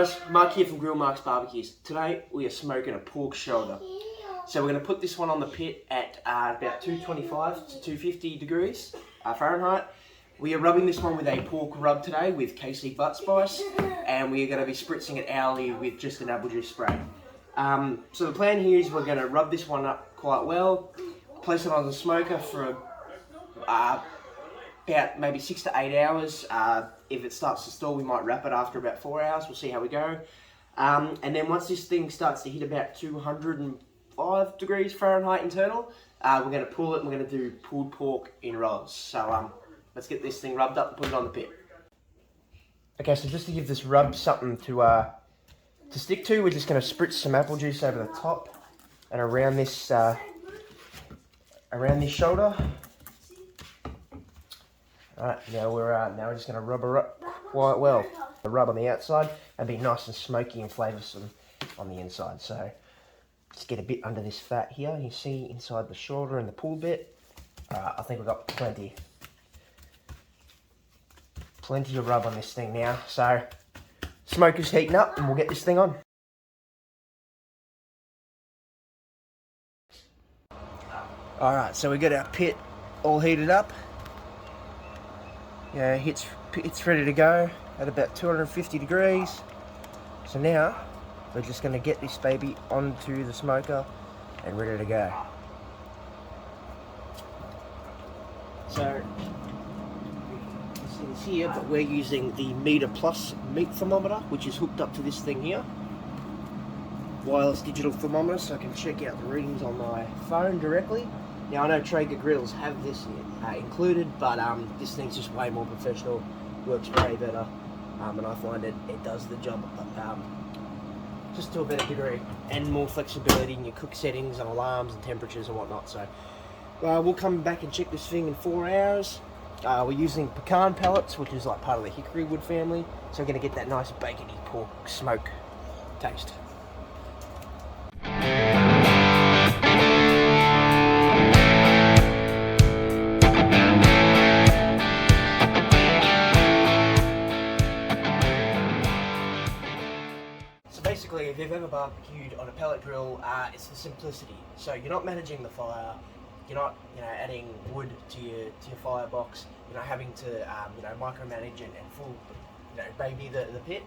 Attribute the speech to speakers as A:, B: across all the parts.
A: guys, Mark here from Grill Mark's Barbecues. Today we are smoking a pork shoulder. So we're going to put this one on the pit at about 225 to 250 degrees Fahrenheit. We are rubbing this one with a pork rub today with KC butt spice, and we are going to be spritzing it hourly with just an apple juice spray. So the plan here is we're going to rub this one up quite well, place it on the smoker for about maybe 6 to 8 hours. If it starts to stall, we might wrap it after about 4 hours. We'll see how we go. And then once this thing starts to hit about 205 degrees Fahrenheit internal, we're going to pull it and we're going to do pulled pork in rolls. So let's get this thing rubbed up and put it on the pit. Okay, so just to give this rub something to stick to, we're just going to spritz some apple juice over the top and around this shoulder. Alright, now we're just going to rub her up quite well. The rub on the outside and be nice and smoky and flavoursome on the inside. So just get a bit under this fat here. You see inside the shoulder and the pull bit. I think we've got plenty of rub on this thing now. So smoker's heating up and we'll get this thing on. Alright, so we got our pit all heated up. Yeah, it's ready to go at about 250 degrees. So now we're just going to get this baby onto the smoker and ready to go. So you see this here, but we're using the Meter Plus meat thermometer, which is hooked up to this thing here. Wireless digital thermometer, so I can check out the readings on my phone directly. Now I know Traeger grills have this included, but this thing's just way more professional, works way better, and I find it does the job just to a better degree, and more flexibility in your cook settings and alarms and temperatures and whatnot. So we'll come back and check this thing in 4 hours. We're using pecan pellets, which is like part of the hickory wood family, so we're going to get that nice bacony pork smoke taste. Basically, if you've ever barbecued on a pellet grill, it's the simplicity. So you're not managing the fire, you're not adding wood to your firebox, you're not having to micromanage and full baby the pit.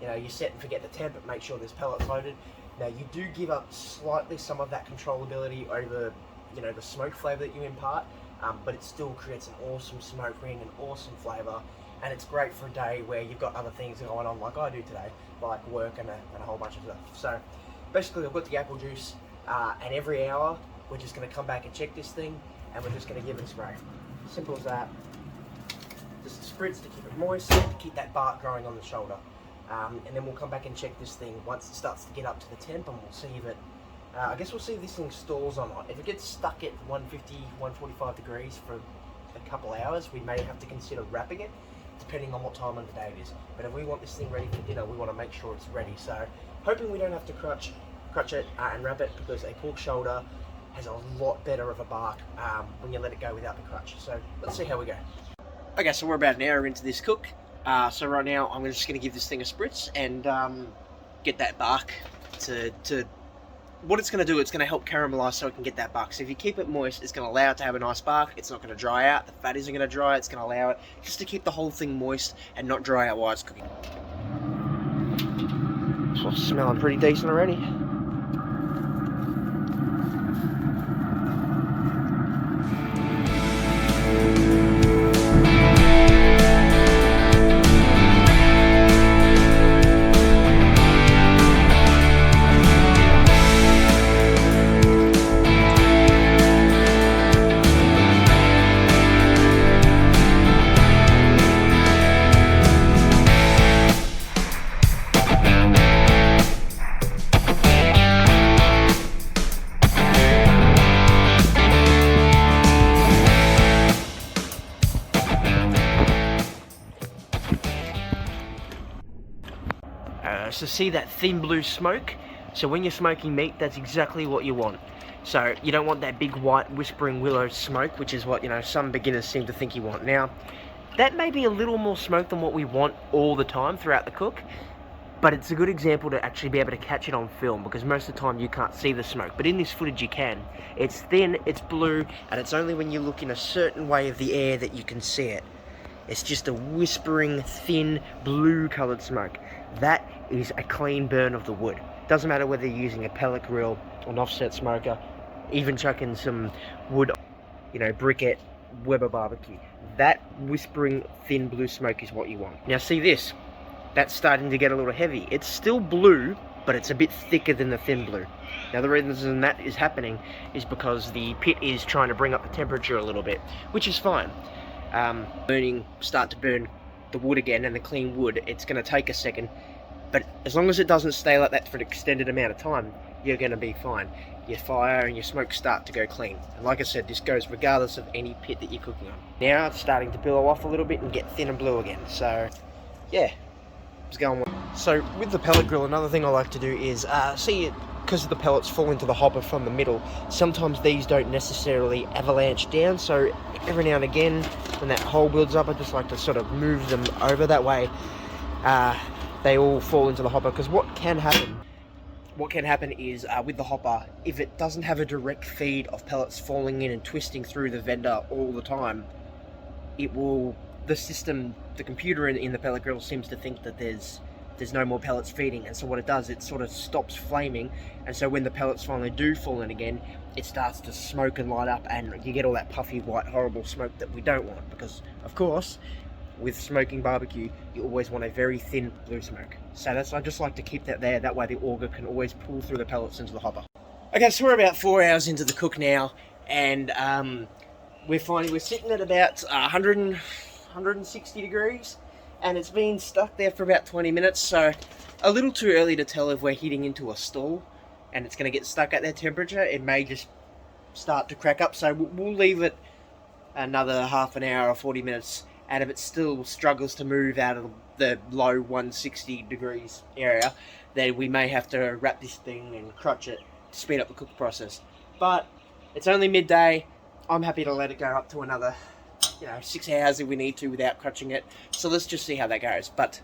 A: You set and forget the temp, but make sure there's pellets loaded. Now you do give up slightly some of that controllability over the smoke flavour that you impart, but it still creates an awesome smoke ring, an awesome flavour. And it's great for a day where you've got other things going on like I do today, like work and a whole bunch of stuff. So basically I've got the apple juice, and every hour we're just going to come back and check this thing, and we're just going to give it a spray. Simple as that. Just a spritz to keep it moist, to keep that bark growing on the shoulder. And then we'll come back and check this thing once it starts to get up to the temp, and we'll see if it, I guess we'll see if this thing stalls or not. If it gets stuck at 150, 145 degrees for a couple hours, we may have to consider wrapping it, depending on what time of the day it is. But if we want this thing ready for dinner, we want to make sure it's ready. So hoping we don't have to crutch it and wrap it, because a pork shoulder has a lot better of a bark when you let it go without the crutch. So let's see how we go. Okay, so we're about an hour into this cook. So right now I'm just going to give this thing a spritz and get that bark to what it's going to do, it's going to help caramelize so it can get that bark. So if you keep it moist, it's going to allow it to have a nice bark. It's not going to dry out. The fat isn't going to dry. It's going to allow it just to keep the whole thing moist and not dry out while it's cooking. It's smelling pretty decent already. So see that thin blue smoke? So when you're smoking meat, that's exactly what you want. So you don't want that big white whispering willow smoke, which is what some beginners seem to think you want. Now, that may be a little more smoke than what we want all the time throughout the cook, but it's a good example to actually be able to catch it on film, because most of the time you can't see the smoke, but in this footage you can. It's thin, it's blue, and it's only when you look in a certain way of the air that you can see it. It's just a whispering, thin, blue coloured smoke. That is a clean burn of the wood. Doesn't matter whether you're using a pellet grill or an offset smoker, even chucking some wood, you know, briquette, Weber barbecue. That whispering, thin blue smoke is what you want. Now see this? That's starting to get a little heavy. It's still blue, but it's a bit thicker than the thin blue. Now the reason that is happening is because the pit is trying to bring up the temperature a little bit, which is fine. Start to burn the wood again, and the clean wood, it's going to take a second, but as long as it doesn't stay like that for an extended amount of time, you're going to be fine. Your fire and your smoke start to go clean. And like I said, this goes regardless of any pit that you're cooking on. Now it's starting to billow off a little bit and get thin and blue again. So yeah, it's going well. So with the pellet grill, another thing I like to do is see it, because the pellets fall into the hopper from the middle, sometimes these don't necessarily avalanche down, so every now and again when that hole builds up, I just like to sort of move them over. That way they all fall into the hopper, because what can happen is with the hopper, if it doesn't have a direct feed of pellets falling in and twisting through the vendor all the time, the system, the computer in the pellet grill seems to think that there's no more pellets feeding, and so what it does, it sort of stops flaming, and so when the pellets finally do fall in again, it starts to smoke and light up, and you get all that puffy, white, horrible smoke that we don't want, because of course with smoking barbecue you always want a very thin blue smoke. So I just like to keep that there, that way the auger can always pull through the pellets into the hopper. Okay, so we're about 4 hours into the cook now, and we're sitting at about 160 degrees, and it's been stuck there for about 20 minutes, so a little too early to tell if we're heating into a stall and it's going to get stuck at that temperature. It may just start to crack up, so we'll leave it another half an hour or 40 minutes, and if it still struggles to move out of the low 160 degrees area, then we may have to wrap this thing and crutch it to speed up the cook process. But it's only midday. I'm happy to let it go up to another 6 hours if we need to without crutching it. So let's just see how that goes. But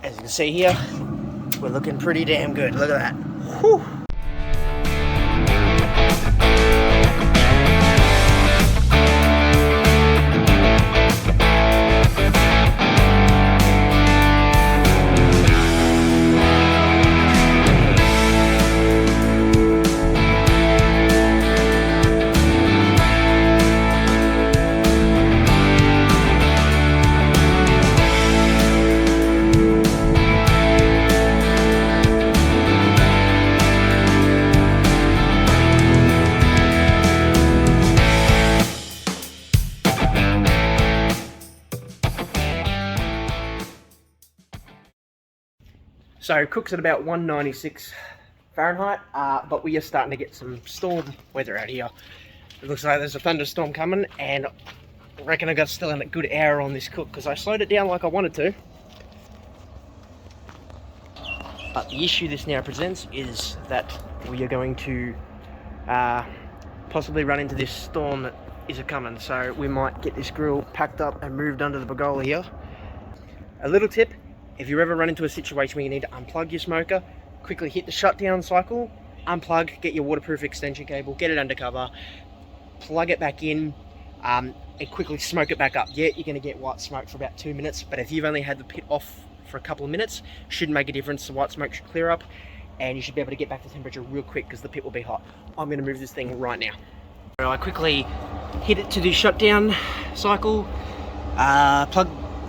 A: as you can see here, we're looking pretty damn good. Look at that. Whew. So cooks at about 196 Fahrenheit, but we are starting to get some storm weather out here. It looks like there's a thunderstorm coming, and I reckon I got still a good hour on this cook because I slowed it down like I wanted to. But the issue this now presents is that we are going to possibly run into this storm that is coming, so we might get this grill packed up and moved under the pergola here. A little tip: if you ever run into a situation where you need to unplug your smoker, quickly hit the shutdown cycle, unplug, get your waterproof extension cable, get it under cover, plug it back in, and quickly smoke it back up. Yeah, you're going to get white smoke for about 2 minutes, but if you've only had the pit off for a couple of minutes, shouldn't make a difference. The white smoke should clear up, and you should be able to get back to temperature real quick because the pit will be hot. I'm going to move this thing right now. So I quickly hit it to the shutdown cycle,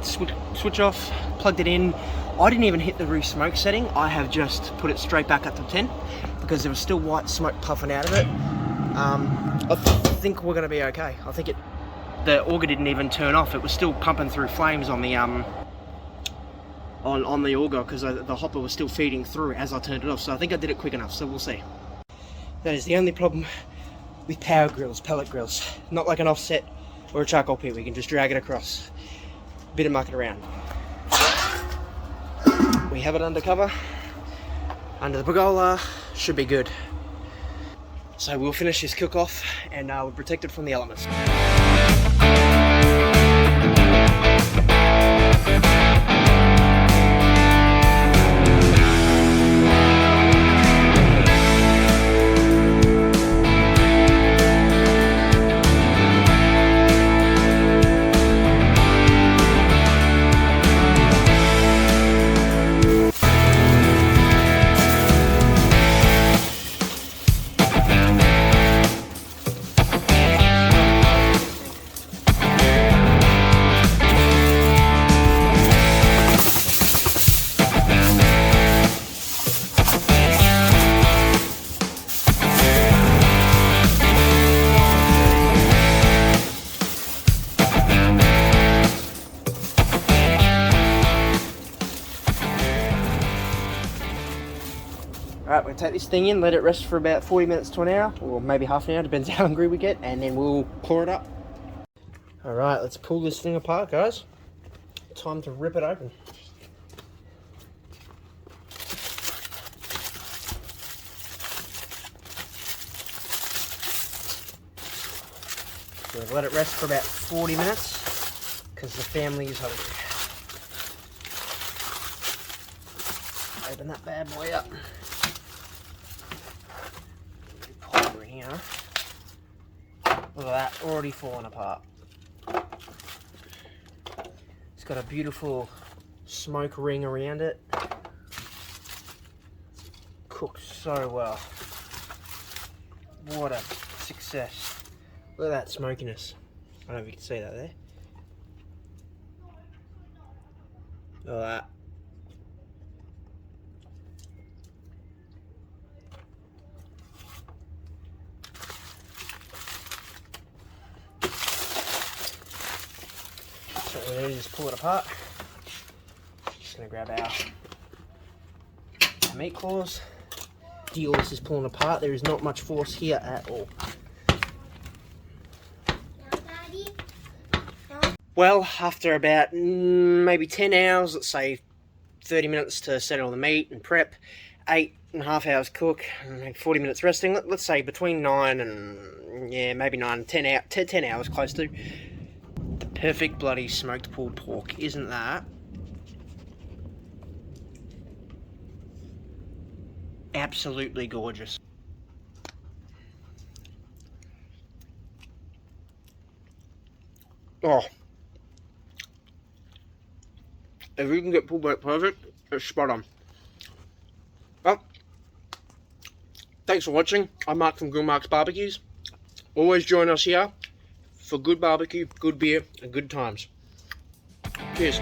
A: switch off, plugged it in. I didn't even hit the re-smoke setting. I have just put it straight back up to 10 because there was still white smoke puffing out of it. I think we're going to be okay. I think the auger didn't even turn off. It was still pumping through flames on the on the auger because the hopper was still feeding through as I turned it off. So I think I did it quick enough, so we'll see. That is the only problem with power grills, pellet grills. Not like an offset or a charcoal pit where you can just drag it across. Bit of mucking around. We have it under cover, under the pergola, should be good. So we'll finish this cook off and we're protected from the elements. going to take this thing in, let it rest for about 40 minutes to an hour, or maybe half an hour, depends how hungry we get, and then we'll pour it up. Alright, let's pull this thing apart, guys. Time to rip it open. So we've let it rest for about 40 minutes, because the family is hungry. Open that bad boy up. Pour in here. Look at that, already falling apart. It's got a beautiful smoke ring around it. Cooked so well. What a success. Look at that smokiness. I don't know if you can see that there. Look at that. So what we're going to do is pull it apart. Just going to grab our meat claws. Deal, this is pulling apart. There is not much force here at all. Well, after about maybe 10 hours, let's say 30 minutes to settle the meat and prep, 8.5 hours cook, and maybe 40 minutes resting, let's say between 9 and, yeah, maybe 9, 10 hours close to. The perfect bloody smoked pulled pork, isn't that? Absolutely gorgeous. Oh. If you can get pulled back perfect, it's spot on. Well, thanks for watching. I'm Mark from Grill Mark's Barbecues. Always join us here for good barbecue, good beer, and good times. Cheers.